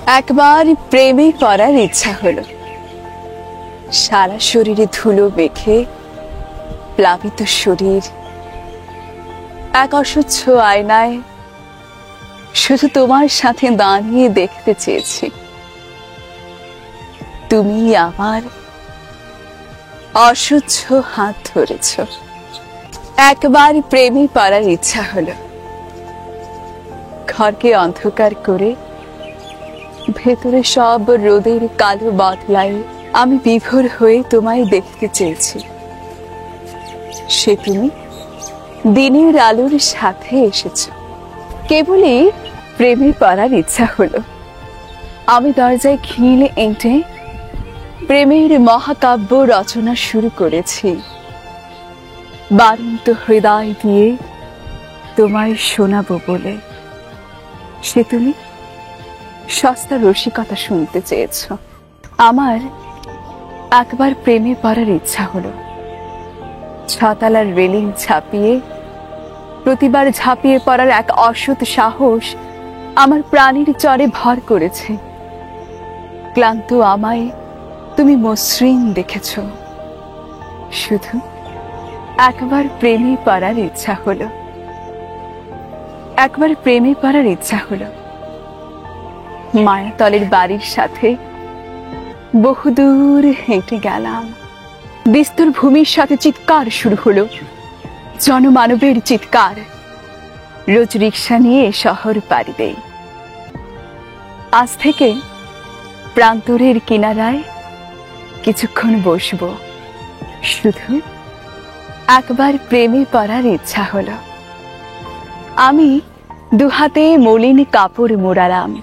একবার প্রেমে পড়ার ইচ্ছা হলো। সারা শরীরে ধুলো মেখে প্লাবিত শরীর, এক অস্বচ্ছ আয়নায় শুধু তোমার সাথে দাঁড়িয়ে দেখতে চেয়েছি। তুমি আমার অসহ্য হাত ধরেছ। একবার প্রেমে পড়ার ইচ্ছা হলো। ঘরকে অন্ধকার করে ভেতরে সব রোদের কালো বদলায় আমি বিভোর হয়ে তোমায় দেখতে চেয়েছি। সে তুমি দিনের আলোর সাথে এসেছ। কেবলই প্রেমে পড়ার ইচ্ছা হলো। আমি দরজায় খিল এঁটে প্রেমের মহাকাব্য রচনা শুরু করেছি। বারন্ত হৃদয় দিয়ে তোমায় শোনাবো বলে। সে তুমি সস্তা রসিকতা শুনতে চেয়েছ। আমার একবার প্রেমে পড়ার ইচ্ছা হলো। ছতলার রেলিং ছাপিয়ে প্রতিবার ঝাঁপিয়ে পড়ার এক অসৎ সাহস আমার প্রাণীর চরে ভর করেছে। ক্লান্ত আমায় তুমি মসৃণ দেখেছ। শুধু একবার প্রেমে পড়ার ইচ্ছা হলো। একবার প্রেমে পড়ার ইচ্ছা হলো। মায়াতলের বাড়ির সাথে বহুদূর হেঁটে গেলাম। বিস্তর ভূমির সাথে চিৎকার শুরু হলো। জনমানবের চিৎকার। রোজ রিক্সা নিয়ে শহর পাড়ি দেই। আজ থেকে প্রান্তরের কিনারায় কিছুক্ষণ বসবো। শুধু একবার প্রেমে পড়ার ইচ্ছা হলো। আমি দুহাতে মলিন কাপড় মোড়ালাম।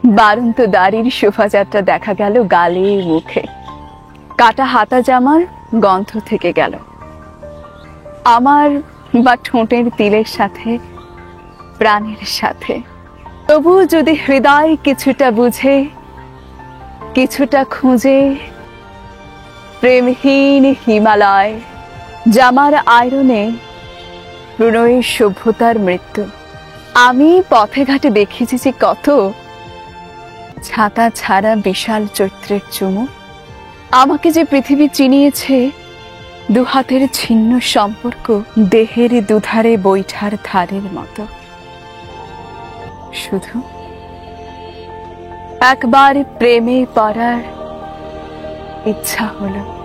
বারন্ত দাড়ির শোভাযাত্রা দেখা গেল গালে মুখে। কাটা হাতা জামার গন্ধ থেকে গেল আমার বা ঠোঁটের তিলের সাথে, প্রাণের সাথে। তবু যদি হৃদয় কিছুটা বুঝে, কিছুটা খুঁজে, প্রেমহীন হিমালয় জামার আয়রনে প্রণয়ের সভ্যতার মৃত্যু। আমি পথে ঘাটে দেখেছি যে কত ছাতা ছাড়া বিশাল চৈত্রের চুমু। আমাকে যে পৃথিবী চিনিয়েছে দুহাতের ছিন্ন সম্পর্ক দেহের দুধারে বৈঠার ধারের মতো। শুধু একবার প্রেমে পড়ার ইচ্ছা হলো।